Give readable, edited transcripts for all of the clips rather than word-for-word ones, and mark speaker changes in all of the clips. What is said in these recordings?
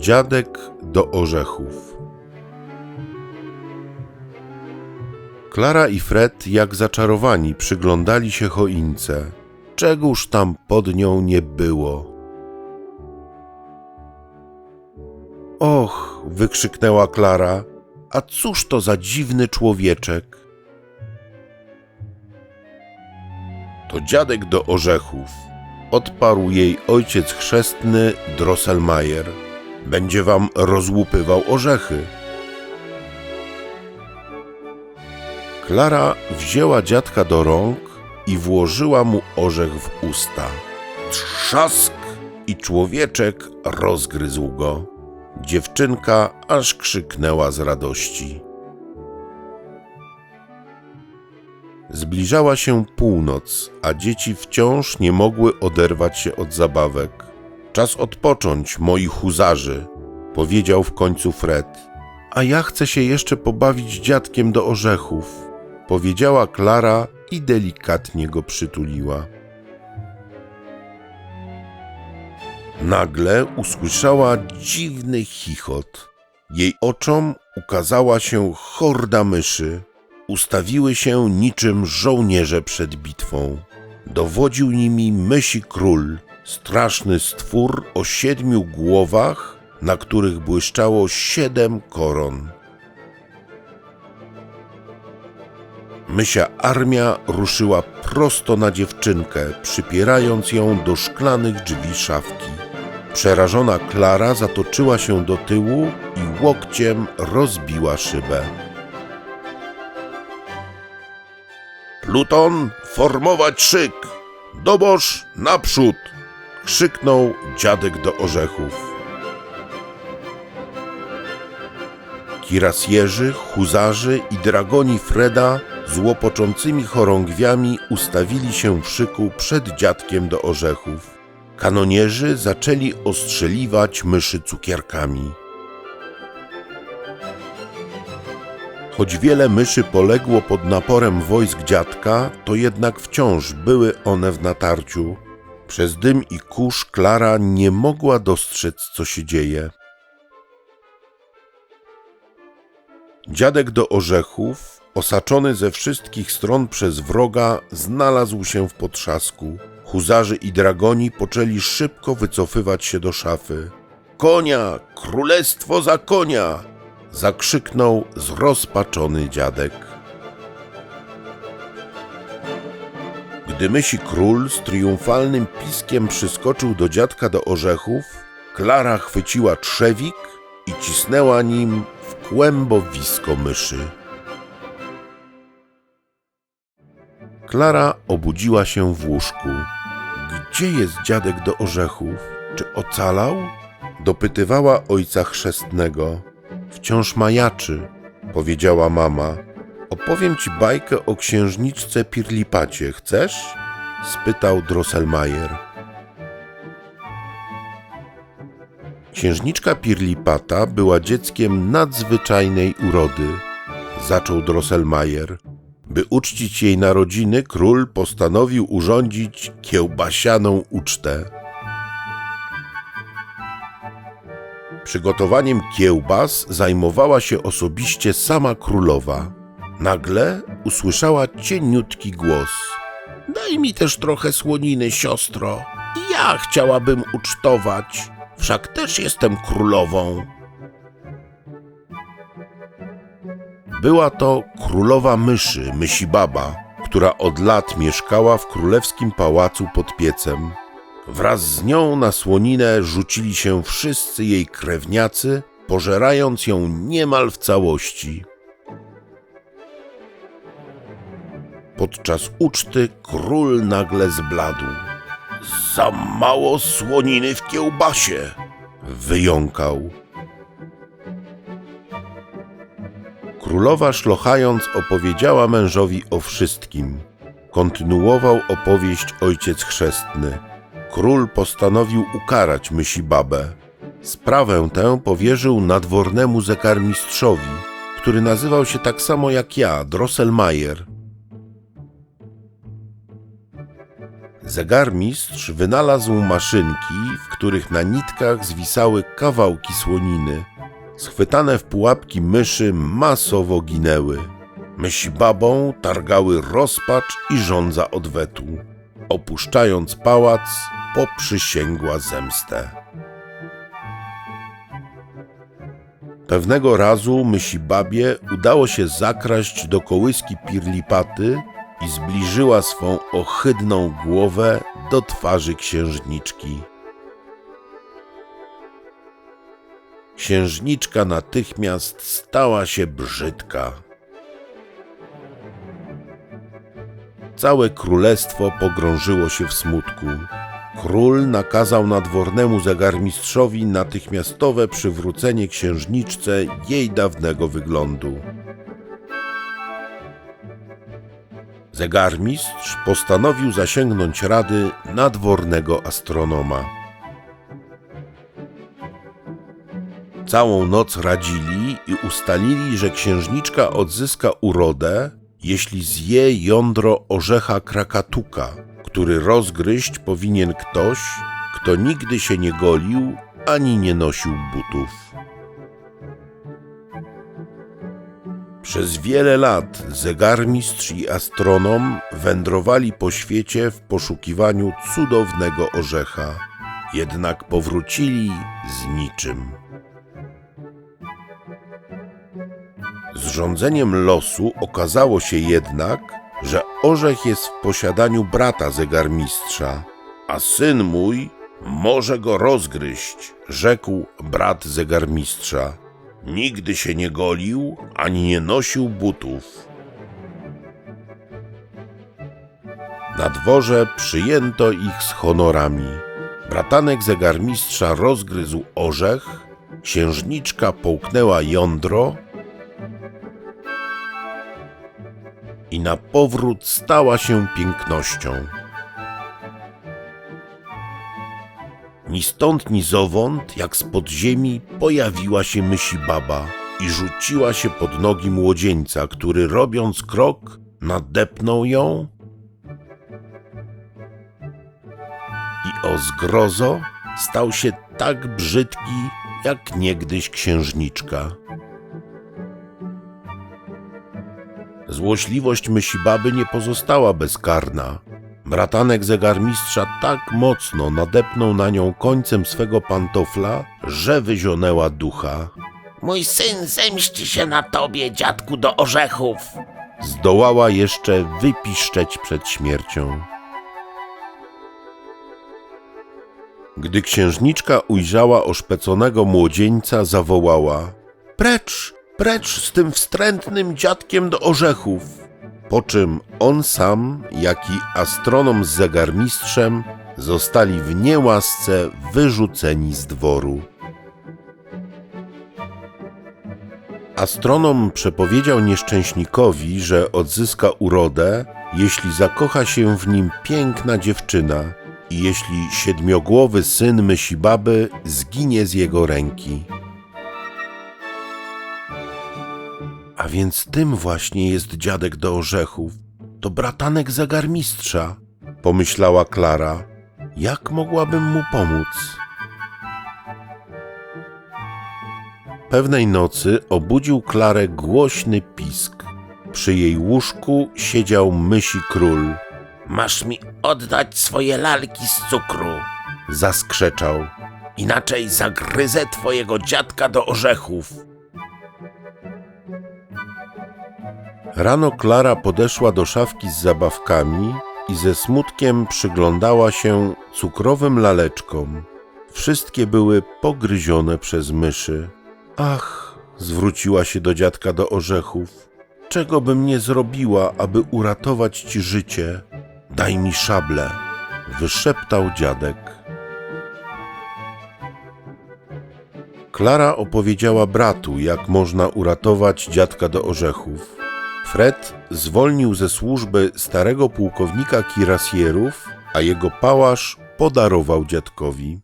Speaker 1: Dziadek do orzechów. Klara i Fred jak zaczarowani przyglądali się choince. Czegóż tam pod nią nie było. Och, wykrzyknęła Klara, a cóż to za dziwny człowieczek? To dziadek do orzechów, odparł jej ojciec chrzestny Drosselmayer. Będzie wam rozłupywał orzechy. Klara wzięła dziadka do rąk i włożyła mu orzech w usta. Trzask! I człowieczek rozgryzł go. Dziewczynka aż krzyknęła z radości. Zbliżała się północ, a dzieci wciąż nie mogły oderwać się od zabawek. Czas odpocząć, moi huzarzy, powiedział w końcu Fred. A ja chcę się jeszcze pobawić dziadkiem do orzechów, powiedziała Klara i delikatnie go przytuliła. Nagle usłyszała dziwny chichot. Jej oczom ukazała się horda myszy. Ustawiły się niczym żołnierze przed bitwą. Dowodził nimi mysi król, straszny stwór o 7 głowach, na których błyszczało 7 koron. Mysia armia ruszyła prosto na dziewczynkę, przypierając ją do szklanych drzwi szafki. Przerażona Klara zatoczyła się do tyłu i łokciem rozbiła szybę. Pluton, formować szyk! Dobosz, naprzód! Krzyknął dziadek do orzechów. Kirasjerzy, huzarzy i dragoni Freda z łopoczącymi chorągwiami ustawili się w szyku przed dziadkiem do orzechów. Kanonierzy zaczęli ostrzeliwać myszy cukierkami. Choć wiele myszy poległo pod naporem wojsk dziadka, to jednak wciąż były one w natarciu. Przez dym i kurz Klara nie mogła dostrzec, co się dzieje. Dziadek do orzechów, osaczony ze wszystkich stron przez wroga, znalazł się w potrzasku. Huzarzy i dragoni poczęli szybko wycofywać się do szafy. Konia! Królestwo za konia! Zakrzyknął zrozpaczony dziadek. Gdy mysi król z triumfalnym piskiem przyskoczył do dziadka do orzechów, Klara chwyciła trzewik i cisnęła nim w kłębowisko myszy. Klara obudziła się w łóżku. Gdzie jest dziadek do orzechów? Czy ocalał? Dopytywała ojca chrzestnego. Wciąż majaczy, powiedziała mama. Opowiem ci bajkę o księżniczce Pirlipacie. Chcesz? Spytał Drosselmayer. Księżniczka Pirlipata była dzieckiem nadzwyczajnej urody, zaczął Drosselmayer. By uczcić jej narodziny, król postanowił urządzić kiełbasianą ucztę. Przygotowaniem kiełbas zajmowała się osobiście sama królowa. Nagle usłyszała cieniutki głos. Daj mi też trochę słoniny, siostro. Ja chciałabym ucztować. Wszak też jestem królową. Była to królowa myszy, Mysibaba, która od lat mieszkała w królewskim pałacu pod piecem. Wraz z nią na słoninę rzucili się wszyscy jej krewniacy, pożerając ją niemal w całości. Podczas uczty król nagle zbladł. Za mało słoniny w kiełbasie! Wyjąkał. Królowa szlochając opowiedziała mężowi o wszystkim. Kontynuował opowieść ojciec chrzestny. Król postanowił ukarać Mysibabę. Sprawę tę powierzył nadwornemu zegarmistrzowi, który nazywał się tak samo jak ja, Drosselmayer. Zegarmistrz wynalazł maszynki, w których na nitkach zwisały kawałki słoniny. Schwytane w pułapki myszy masowo ginęły. Myśibabą targały rozpacz i żądza odwetu. Opuszczając pałac, poprzysięgła zemstę. Pewnego razu Mysibabie udało się zakraść do kołyski Pirlipaty i zbliżyła swą ohydną głowę do twarzy księżniczki. Księżniczka natychmiast stała się brzydka. Całe królestwo pogrążyło się w smutku. Król nakazał nadwornemu zegarmistrzowi natychmiastowe przywrócenie księżniczce jej dawnego wyglądu. Zegarmistrz postanowił zasięgnąć rady nadwornego astronoma. Całą noc radzili i ustalili, że księżniczka odzyska urodę, jeśli zje jądro orzecha Krakatuka, który rozgryźć powinien ktoś, kto nigdy się nie golił ani nie nosił butów. Przez wiele lat zegarmistrz i astronom wędrowali po świecie w poszukiwaniu cudownego orzecha, jednak powrócili z niczym. Zrządzeniem losu okazało się jednak, że orzech jest w posiadaniu brata zegarmistrza, a syn mój może go rozgryźć, rzekł brat zegarmistrza. Nigdy się nie golił, ani nie nosił butów. Na dworze przyjęto ich z honorami. Bratanek zegarmistrza rozgryzł orzech, księżniczka połknęła jądro i na powrót stała się pięknością. Ni stąd, ni zowąd, jak z podziemi, pojawiła się Mysibaba i rzuciła się pod nogi młodzieńca, który robiąc krok, nadepnął ją i o zgrozo stał się tak brzydki, jak niegdyś księżniczka. Złośliwość Mysibaby nie pozostała bezkarna. Bratanek zegarmistrza tak mocno nadepnął na nią końcem swego pantofla, że wyzionęła ducha.
Speaker 2: Mój syn zemści się na tobie, dziadku do orzechów!
Speaker 1: Zdołała jeszcze wypiszczeć przed śmiercią. Gdy księżniczka ujrzała oszpeconego młodzieńca, zawołała: Precz, precz z tym wstrętnym dziadkiem do orzechów! Po czym on sam, jak i astronom z zegarmistrzem zostali w niełasce wyrzuceni z dworu. Astronom przepowiedział nieszczęśnikowi, że odzyska urodę, jeśli zakocha się w nim piękna dziewczyna i jeśli siedmiogłowy syn Mysibaby zginie z jego ręki. A więc tym właśnie jest dziadek do orzechów. To bratanek zegarmistrza, pomyślała Klara. Jak mogłabym mu pomóc? Pewnej nocy obudził Klarę głośny pisk. Przy jej łóżku siedział mysi król.
Speaker 2: Masz mi oddać swoje lalki z cukru,
Speaker 1: Zaskrzeczał.
Speaker 2: inaczej zagryzę twojego dziadka do orzechów.
Speaker 1: Rano Klara podeszła do szafki z zabawkami i ze smutkiem przyglądała się cukrowym laleczkom. Wszystkie były pogryzione przez myszy. Ach, zwróciła się do dziadka do orzechów. Czego bym nie zrobiła, aby uratować ci życie? Daj mi szablę, wyszeptał dziadek. Klara opowiedziała bratu, jak można uratować dziadka do orzechów. Fred zwolnił ze służby starego pułkownika kirasjerów, a jego pałasz podarował dziadkowi.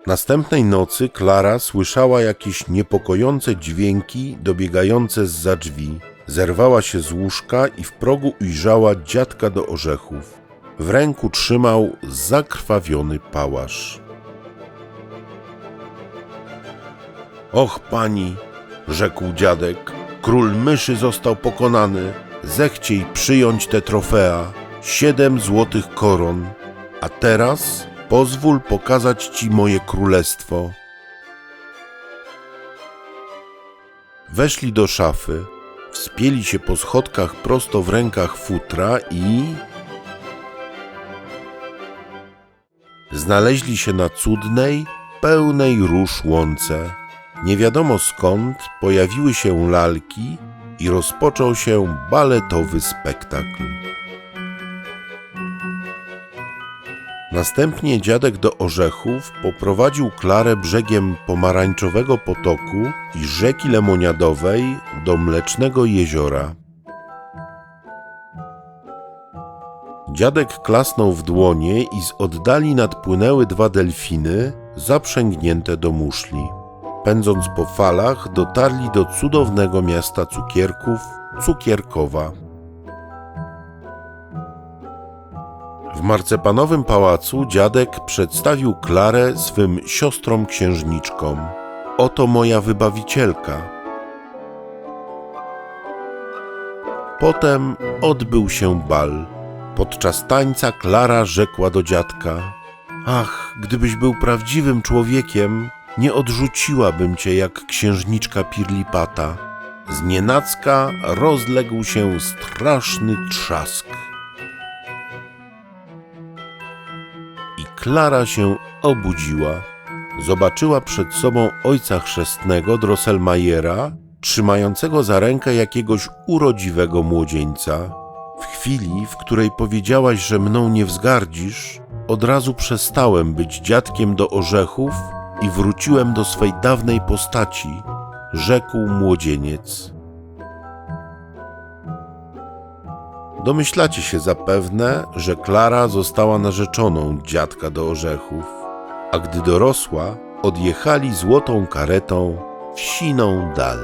Speaker 1: Następnej nocy Klara słyszała jakieś niepokojące dźwięki dobiegające zza drzwi. Zerwała się z łóżka i w progu ujrzała dziadka do orzechów. W ręku trzymał zakrwawiony pałasz. Och, pani, rzekł dziadek, król myszy został pokonany. Zechciej przyjąć te trofea, 7 złotych koron. A teraz pozwól pokazać ci moje królestwo. Weszli do szafy, wspięli się po schodkach prosto w rękach futra i znaleźli się na cudnej, pełnej róż łące. Nie wiadomo skąd pojawiły się lalki i rozpoczął się baletowy spektakl. Następnie dziadek do orzechów poprowadził Klarę brzegiem pomarańczowego potoku i rzeki lemoniadowej do mlecznego jeziora. Dziadek klasnął w dłonie i z oddali nadpłynęły 2 delfiny zaprzęgnięte do muszli. Pędząc po falach, dotarli do cudownego miasta cukierków, Cukierkowa. W marcepanowym pałacu dziadek przedstawił Klarę swym siostrom księżniczkom. Oto moja wybawicielka. Potem odbył się bal. Podczas tańca Klara rzekła do dziadka: ach, gdybyś był prawdziwym człowiekiem, nie odrzuciłabym cię jak księżniczka Pirlipata. Znienacka rozległ się straszny trzask. I Klara się obudziła. Zobaczyła przed sobą ojca chrzestnego Drosselmayera, trzymającego za rękę jakiegoś urodziwego młodzieńca. W chwili, w której powiedziałaś, że mną nie wzgardzisz, od razu przestałem być dziadkiem do orzechów i wróciłem do swej dawnej postaci, rzekł młodzieniec. Domyślacie się zapewne, że Klara została narzeczoną dziadka do orzechów, a gdy dorosła, odjechali złotą karetą w siną dal.